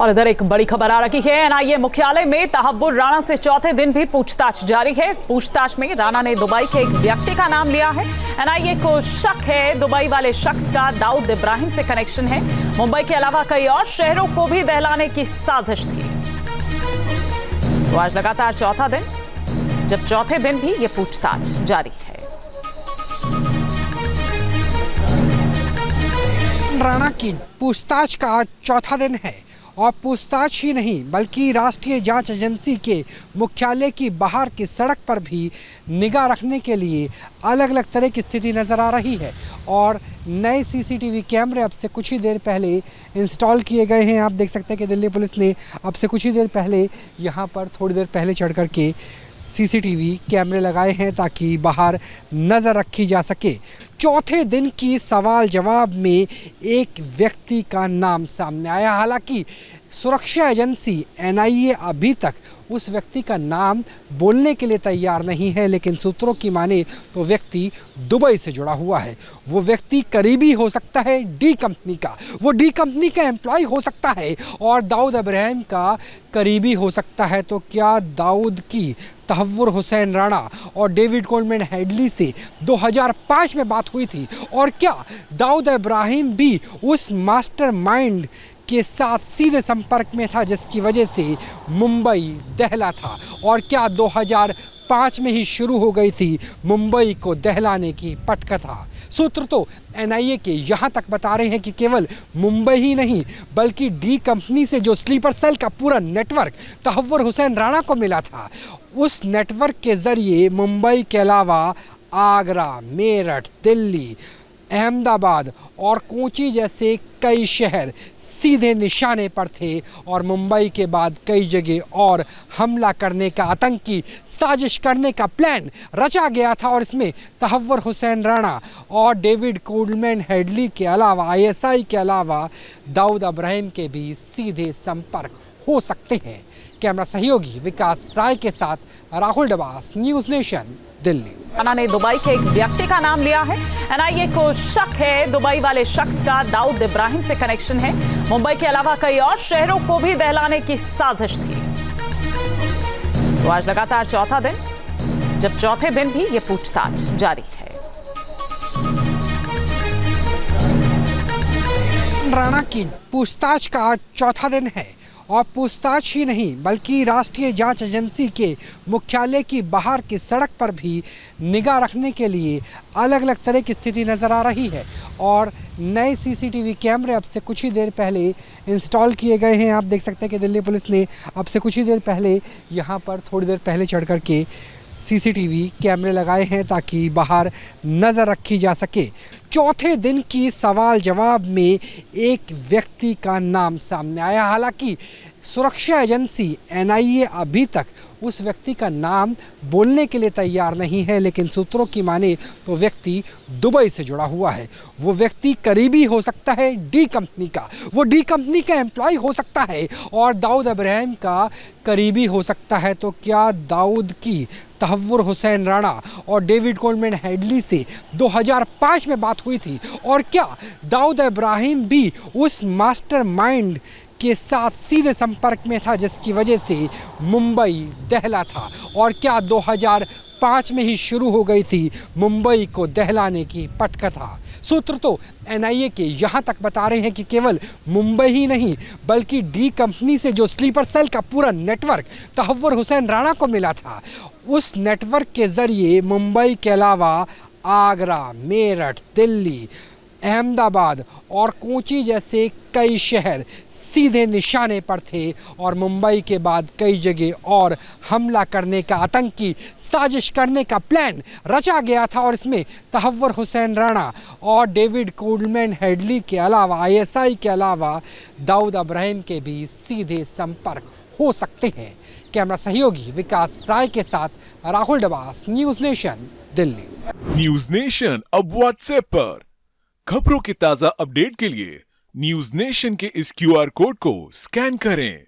और इधर एक बड़ी खबर आ रही है। एनआईए मुख्यालय में तहव्वुर राणा से चौथे दिन भी पूछताछ जारी है। इस पूछताछ में राणा ने दुबई के एक व्यक्ति का नाम लिया है। एनआईए को शक है दुबई वाले शख्स का दाऊद इब्राहिम से कनेक्शन है। मुंबई के अलावा कई और शहरों को भी दहलाने की साजिश थी। तो आज लगातार चौथा दिन, जब चौथे दिन भी ये पूछताछ जारी है। राणा की पूछताछ का आज चौथा दिन है और पूछताछ ही नहीं बल्कि राष्ट्रीय जांच एजेंसी के मुख्यालय की बाहर की सड़क पर भी निगाह रखने के लिए अलग अलग तरह की स्थिति नज़र आ रही है। और नए सीसीटीवी कैमरे अब से कुछ ही देर पहले इंस्टॉल किए गए हैं। आप देख सकते हैं कि दिल्ली पुलिस ने अब से कुछ ही देर पहले यहाँ पर थोड़ी देर पहले चढ़ कर के सीसीटीवी कैमरे लगाए हैं ताकि बाहर नज़र रखी जा सके। चौथे दिन की सवाल जवाब में एक व्यक्ति का नाम सामने आया। हालांकि सुरक्षा एजेंसी एनआईए अभी तक उस व्यक्ति का नाम बोलने के लिए तैयार नहीं है, लेकिन सूत्रों की माने तो व्यक्ति दुबई से जुड़ा हुआ है। वो व्यक्ति करीबी हो सकता है डी कंपनी का, वो डी कंपनी का एम्प्लॉय हो सकता है और दाऊद इब्राहिम का करीबी हो सकता है। तो क्या दाऊद की तहव्वुर हुसैन राणा और डेविड कोल्डमैन हेडली से 2005 में बात हुई थी? और क्या दाऊद इब्राहिम भी उस मास्टरमाइंड के साथ सीधे संपर्क में था जिसकी वजह से मुंबई दहला था? और क्या 2005 में ही शुरू हो गई थी मुंबई को दहलाने की पटकथा? सूत्र तो एनआईए के यहाँ तक बता रहे हैं कि केवल मुंबई ही नहीं बल्कि डी कंपनी से जो स्लीपर सेल का पूरा नेटवर्क तहव्वुर हुसैन राणा को मिला था, उस नेटवर्क के जरिए मुंबई के अलावा आगरा, मेरठ, दिल्ली, अहमदाबाद और कोची जैसे कई शहर सीधे निशाने पर थे और मुंबई के बाद कई जगह और हमला करने का, आतंकी साजिश करने का प्लान रचा गया था। और इसमें तहव्वुर हुसैन राणा और डेविड कोल्डमैन हेडली के अलावा, आईएसआई के अलावा दाऊद इब्राहिम के भी सीधे संपर्क हो सकते हैं। कैमरा सहयोगी विकास राय के साथ राहुल डबास, न्यूज़ नेशन, दिल्ली। राणा ने दुबई के एक व्यक्ति का नाम लिया है। एनआईए को शक है दुबई वाले शख्स का दाऊद इब्राहिम से कनेक्शन है। मुंबई के अलावा कई और शहरों को भी दहलाने की साजिश थी। तो आज लगातार चौथा दिन, जब चौथे दिन भी ये पूछताछ जारी है। राणा की पूछताछ का आज चौथा दिन है और पूछताछ ही नहीं बल्कि राष्ट्रीय जांच एजेंसी के मुख्यालय की बाहर की सड़क पर भी निगाह रखने के लिए अलग अलग तरह की स्थिति नज़र आ रही है। और नए सीसीटीवी कैमरे अब से कुछ ही देर पहले इंस्टॉल किए गए हैं। आप देख सकते हैं कि दिल्ली पुलिस ने अब से कुछ ही देर पहले यहाँ पर थोड़ी देर पहले चढ़ कर के सीसीटीवी कैमरे लगाए हैं ताकि बाहर नज़र रखी जा सके। चौथे दिन की सवाल जवाब में एक व्यक्ति का नाम सामने आया। हालांकि सुरक्षा एजेंसी एनआईए अभी तक उस व्यक्ति का नाम बोलने के लिए तैयार नहीं है, लेकिन सूत्रों की माने तो व्यक्ति दुबई से जुड़ा हुआ है। वो व्यक्ति करीबी हो सकता है डी कंपनी का, वो डी कंपनी का एम्प्लॉय हो सकता है और दाऊद इब्राहिम का करीबी हो सकता है। तो क्या दाऊद की तहव्वुर हुसैन राणा और डेविड कोल्डमैन हेडली से 2005 में बात हुई थी? और क्या दाऊद इब्राहिम भी उस मास्टरमाइंड के साथ सीधे संपर्क में था जिसकी वजह से मुंबई दहला था? और क्या 2005 में ही शुरू हो गई थी मुंबई को दहलाने की पटकथा? सूत्र तो एनआईए के यहाँ तक बता रहे हैं कि केवल मुंबई ही नहीं बल्कि डी कंपनी से जो स्लीपर सेल का पूरा नेटवर्क तहव्वुर हुसैन राणा को मिला था, उस नेटवर्क के जरिए मुंबई के अलावा आगरा, मेरठ, दिल्ली, अहमदाबाद और कोची जैसे कई शहर सीधे निशाने पर थे और मुंबई के बाद कई जगह और हमला करने का, आतंकी साजिश करने का प्लान रचा गया था। और इसमें तहव्वुर हुसैन राणा और डेविड कोल्डमैन हेडली के अलावा, आईएसआई के अलावा दाऊद इब्राहिम के भी सीधे संपर्क हो सकते हैं। कैमरा सहयोगी विकास राय के साथ Rahul Dabas, news nation, Delhi. News nation अब व्हाट्सएप पर खबरों की ताजा अपडेट के लिए न्यूज़ नेशन के इस क्यूआर कोड को स्कैन करें।